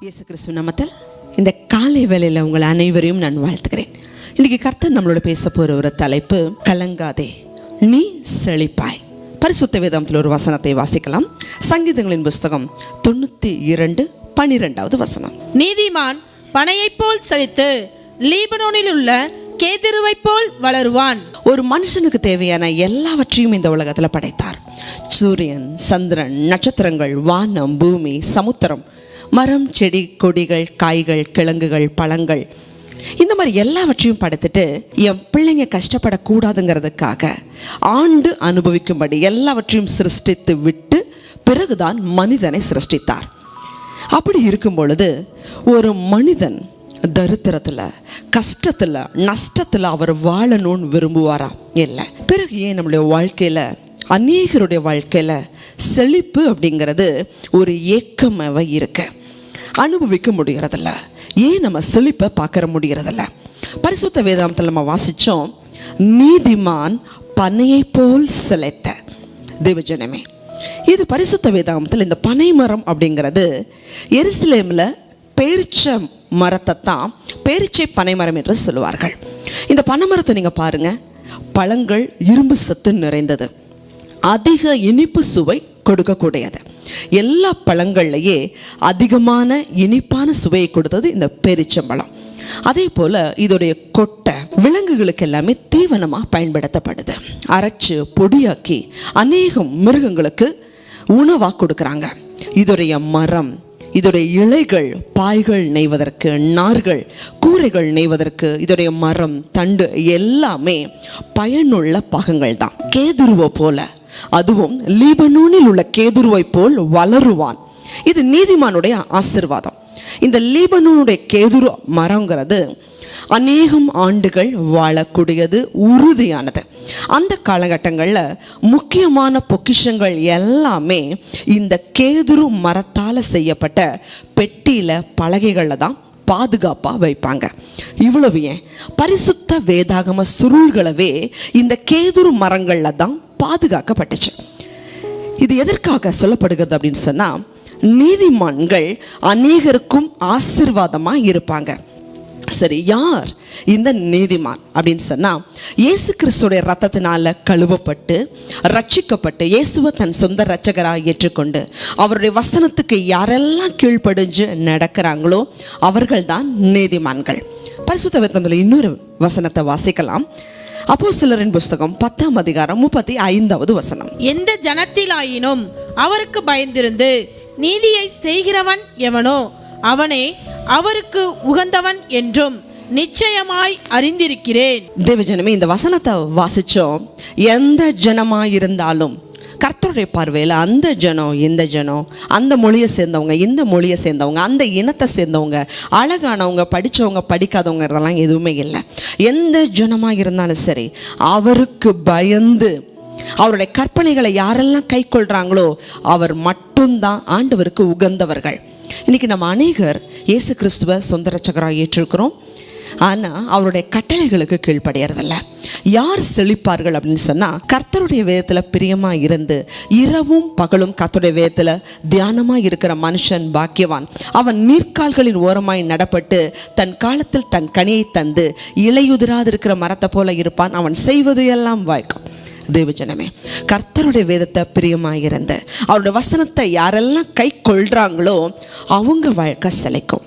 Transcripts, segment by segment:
இயேசு கிறிஸ்து நாமத்தில் இந்த காலை வேளையில் உங்கள் அனைவரையும் நான் வாழ்த்துக்கிறேன். இன்றைக்கி கர்த்தர் நம்மளோட பேச போகிற ஒரு தலைப்பு, கலங்காதே நீ செழிப்பாய். பரிசுத்த வேதாகமத்தில் ஒரு வசனத்தை வாசிக்கலாம். சங்கீதங்களின் புஸ்தகம் 92:12 வசனம். நீதிமான் பனையைப் போல் செழித்து லீபனோனில் உள்ள கேதுருவைப் போல் வளருவான். ஒரு மனுஷனுக்கு தேவையான எல்லாவற்றையும் இந்த உலகத்தில் படைத்தார். சூரியன், சந்திரன், நட்சத்திரங்கள், வானம், பூமி, சமுத்திரம், மரம், செடி, கொடிகள், காய்கள், கிழங்குகள், பழங்கள், இந்த மாதிரி எல்லாவற்றையும் படைத்துட்டு என் பிள்ளைங்க கஷ்டப்படக்கூடாதுங்கிறதுக்காக ஆண்டு அனுபவிக்கும்படி எல்லாவற்றையும் சிருஷ்டித்து விட்டு பிறகுதான் மனிதனை சிருஷ்டித்தார். அப்படி இருக்கும் பொழுது ஒரு மனிதன் தரித்திரத்தில், கஷ்டத்தில், நஷ்டத்தில் அவர் வாழணும்னு விரும்புவாரா? இல்லை. பிறகு ஏன் நம்மளுடைய வாழ்க்கையில், அநேகருடைய வாழ்க்கையில் செழிப்பு அப்படிங்கிறது ஒரு ஏக்கமாகவே இருக்கு, அனுபவிக்க முடிகிறதில்ல. ஏன் நம்ம செழிப்பை பார்க்க முடிகிறதில்ல? பரிசுத்த வேதாகமத்தில் நம்ம வாசித்தோம், நீதிமான் பனையை போல் செழித்த. தேவஜனமே, இது பரிசுத்த வேதாகமத்தில் இந்த பனை மரம் அப்படிங்கிறது எருசலேமில் பேரிச்ச மரத்தை தான் பேரிச்சை பனை மரம் என்று சொல்லுவார்கள். இந்த பனை மரத்தை நீங்கள் பாருங்கள், பழங்கள் இரும்பு சத்து நிறைந்தது, அதிக இனிப்பு சுவை கொடுக்கக்கூடியது. எல்லா பழங்கள்லையே அதிகமான இனிப்பான சுவையை கொடுத்தது இந்த பேரிச்சம்பழம். அதே போல் இதோடைய கொட்டை விலங்குகளுக்கு எல்லாமே தீவனமாக பயன்படுத்தப்படுது. அரைச்சு பொடியாக்கி அநேகம் மிருகங்களுக்கு உணவாக கொடுக்குறாங்க. இதோடைய மரம், இதோடைய இலைகள் பாய்கள் நெய்வதற்கு, நார்கள், கூரைகள் நெய்வதற்கு இதோடைய மரம், தண்டு எல்லாமே பயனுள்ள பாகங்கள் தான். கேதுருவை போல, அதுவும் லீபனோனில் உள்ள கேதுருவை போல் வளருவான். இது நீதிமானுடைய ஆசீர்வாதம். இந்த லீபனோனுடைய கேதுரு மரங்கிறது அநேகம் ஆண்டுகள் வாழக்கூடியது, உறுதியானது. அந்த காலகட்டங்களில் முக்கியமான பொக்கிஷங்கள் எல்லாமே இந்த கேதுரு மரத்தால் செய்யப்பட்ட பெட்டியில், பலகைகளில் தான் பாதுகாப்பாக வைப்பாங்க. இவ்வளவு ஏன், பரிசுத்த வேதாகம சுருள்களவே இந்த கேதுரு மரங்களில் தான் பாதுகாக்கப்பட்டுச்சு. இது எதற்காக சொல்லப்படுகிறது அப்படின்னு சொன்னால், நீதிமான்கள் அநேகருக்கும் ஆசீர்வாதமாக இருப்பாங்க. சரி, யார் இந்த நீதிமான் அப்படின்னு சொன்னால், இயேசு கிறிஸ்துடைய ரத்தத்தினால கழுவப்பட்டு ரட்சிக்கப்பட்டு இயேசுவை தன் சொந்த இரட்சகராக ஏற்றுக்கொண்டு அவருடைய வசனத்துக்கு யாரெல்லாம் கீழ்ப்படிஞ்சு நடக்கிறாங்களோ அவர்கள் தான் நீதிமான்கள். பரிசுத்த வேதத்தில் இன்னொரு வசனத்தை வாசிக்கலாம். அப்போஸ்தலரின் புஸ்தகம் 10:35 வசனம். எந்த ஜனத்திலாயினும் அவருக்கு பயந்திருந்து நீதியை செய்கிறவன் எவனோ அவனே அவருக்கு உகந்தவன் என்றும் நிச்சயமாய் அறிந்திருக்கிறேன். தேவஜனமே, இந்த வசனத்தை வாசிச்சோம். எந்த ஜனமாக இருந்தாலும் கர்த்தருடைய பார்வையில் அந்த ஜனம், இந்த ஜனம், அந்த மொழியை சேர்ந்தவங்க, இந்த மொழியை சேர்ந்தவங்க, அந்த இனத்தை சேர்ந்தவங்க, அழகானவங்க, படித்தவங்க, படிக்காதவங்க, இதெல்லாம் எதுவுமே இல்லை. எந்த ஜனமாக இருந்தாலும் சரி, அவருக்கு பயந்து அவருடைய கற்பனைகளை யாரெல்லாம் கை கொள்கிறாங்களோ அவர் மட்டும்தான் ஆண்டவருக்கு உகந்தவர்கள். இன்றைக்கி நம்ம அநேகர் இயேசு கிறிஸ்துவை சொந்த இரட்சகராக ஏற்றிருக்கிறோம், ஆனால் அவருடைய கட்டளைகளுக்கு கீழ்ப்படையறதில்ல. யார் செழிப்பார்கள் அப்படின்னு சொன்னால், கர்த்தருடைய வேதத்தில் பிரியமாக இருந்து இரவும் பகலும் கர்த்தருடைய வேதத்தில் தியானமாக இருக்கிற மனுஷன் பாக்கியவான். அவன் நீர்க்கால்களின் ஓரமாய் நடப்பட்டு தன் காலத்தில் தன் கனியை தந்து இலையுதிராதிருக்கிற மரத்தை போல இருப்பான். அவன் செய்வது எல்லாம் வாய்க்கும். தேவஜனமே, கர்த்தருடைய வேதத்தை பிரியமாக இருந்து அவருடைய வசனத்தை யாரெல்லாம் கை கொள்றாங்களோ அவங்க வாழ்க்கை செழிக்கும்.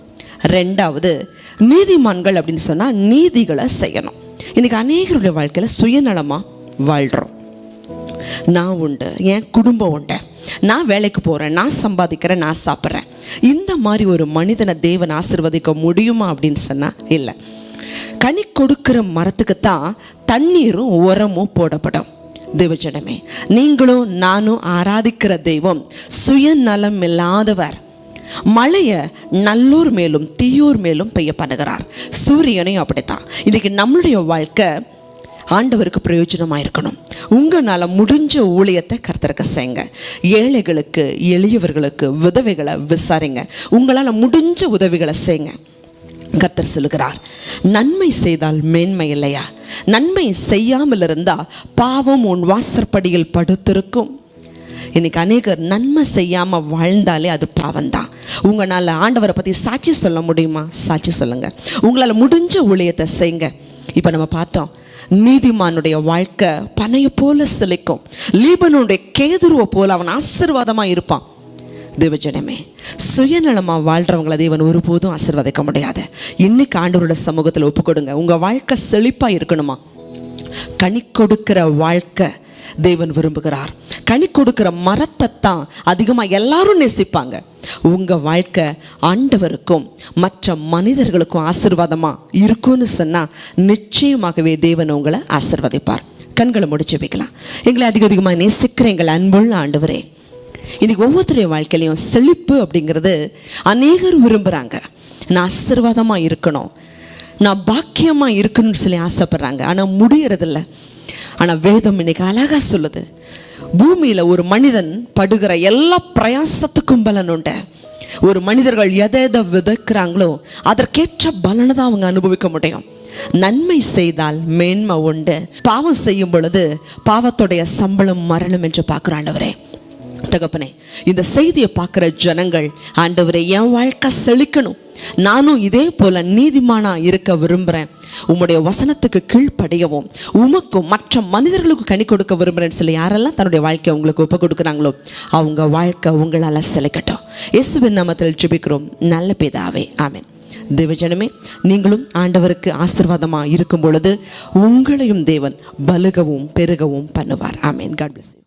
ரெண்டாவது, நீதிமான்கள் அப்படின்னு சொன்னால் நீதிகளை செய்யணும். இன்றைக்கி அநேகருடைய வாழ்க்கையில் சுயநலமாக வாழ்கிறோம். நான் உண்டு, என் குடும்பம் உண்டு, நான் வேலைக்கு போகிறேன், நான் சம்பாதிக்கிறேன், நான் சாப்பிட்றேன். இந்த மாதிரி ஒரு மனிதனை தேவன் ஆசீர்வதிக்க முடியுமா அப்படின்னு சொன்னால் இல்லை. கனி கொடுக்கிற மரத்துக்கு தான் தண்ணீரும் உரமும் போடப்படும். தேவஜனமே, நீங்களும் நானும் ஆராதிக்கிற தெய்வம் சுயநலம் இல்லாதவர். மழையை நல்லோர் மேலும் தீயோர் மேலும் பெய்ய பண்ணுகிறார். சூரியனையும் அப்படித்தான். இன்றைக்கி நம்மளுடைய வாழ்க்கை ஆண்டவருக்கு பிரயோஜனமாக இருக்கணும். உங்களால் முடிஞ்ச ஊழியத்தை கர்த்தருக்கு செய்யுங்க. ஏழைகளுக்கு, எளியவர்களுக்கு, விதவைகளை விசாரிங்க. உங்களால் முடிஞ்ச உதவிகளை செய்யுங்க. கர்த்தர் சொல்லுகிறார், நன்மை செய்தால் மேன்மை இல்லையா? நன்மை செய்யாமல் இருந்தால் பாவம் உன் வாசற்படியில் படுத்திருக்கும். இன்னைக்கு அநேகர் நன்மை செய்யாமல் வாழ்ந்தாலே அது பாவம்தான். உங்களால் ஆண்டவரை பற்றி சாட்சி சொல்ல முடியுமா? சாட்சி சொல்லுங்கள். உங்களால் முடிஞ்ச ஊழியத்தை செய்யுங்க. இப்போ நம்ம பார்த்தோம், நீதிமானுடைய வாழ்க்கை பனையை போல செழிக்கும், லீபனுடைய கேதுருவை போல அவன் ஆசீர்வாதமாக இருப்பான். தேவஜனமே, சுயநலமாக வாழ்கிறவங்களை தேவன் ஒருபோதும் ஆசீர்வதிக்க முடியாது. இன்னைக்கு ஆண்டவரோட சமூகத்தில் ஒப்பு கொடுங்க. உங்கள் வாழ்க்கை செழிப்பாக இருக்கணுமா? கனி கொடுக்கிற வாழ்க்கை தேவன் விரும்புகிறார். கனி கொடுக்கிற மரத்தை தான் அதிகமாக எல்லாரும் நேசிப்பாங்க. உங்கள் வாழ்க்கை ஆண்டவருக்கும் மற்ற மனிதர்களுக்கும் ஆசீர்வாதமாக இருக்கும்னு சொன்னால் நிச்சயமாகவே தேவன் உங்களை ஆசீர்வதிப்பார். கண்களை முடிச்சு வைக்கலாம். எங்களை அதிகமாக நேசிக்கிற எங்கள் அன்புள்ள ஆண்டவரே, இன்னைக்கு ஒவ்வொருத்தருடைய வாழ்க்கையிலையும் செழிப்பு அப்படிங்கிறது அநேகர் விரும்புகிறாங்க. நான் ஆசீர்வாதமாக இருக்கணும், நான் பாக்கியமாக இருக்கணும்னு சொல்லி ஆசைப்படுறாங்க. ஆனால் முடியறதில்ல. ஆனால் வேதம் இன்னைக்கு அழகாக சொல்லுது, பூமியில் ஒரு மனிதன் படுகிற எல்லா பிரயாசத்துக்கும் பலன் உண்டு. ஒரு மனிதர்கள் எதை விதைக்கிறாங்களோ அதற்கேற்ற பலனை தான் அவங்க அனுபவிக்க முடியும். நன்மை செய்தால் மேன்மை உண்டு, பாவம் செய்யும் பொழுது பாவத்துடைய சம்பளம் மரணம் என்று பார்க்குற ஆண்டவரே. தகப்பனே, இந்த செய்தியை பார்க்குற ஜனங்கள், ஆண்டவரே என் வாழ்க்கை செழிக்கணும், நானும் இதே போல நீதிமானா இருக்க விரும்புகிறேன், உம்முடைய வசனத்துக்கு கீழ்ப்படியவும் உமக்கும் மற்ற மனிதர்களுக்கு கனி கொடுக்க விரும்புகிறேன்னு சொல்லி யாரெல்லாம் தன்னுடைய வாழ்க்கையை உங்களுக்கு ஒப்பு கொடுக்குறாங்களோ அவங்க வாழ்க்கை உங்களால் செழிக்கட்டும். இயேசுவின் நாமத்தில் ஜெபிக்கிறோம் நல்ல பிதாவே, ஆமென். தேவஜனமே, நீங்களும் ஆண்டவருக்கு ஆசீர்வாதமாக இருக்கும் பொழுது உங்களையும் தேவன் பலுகவும் பெருகவும் பண்ணுவார். ஆமென். God bless you.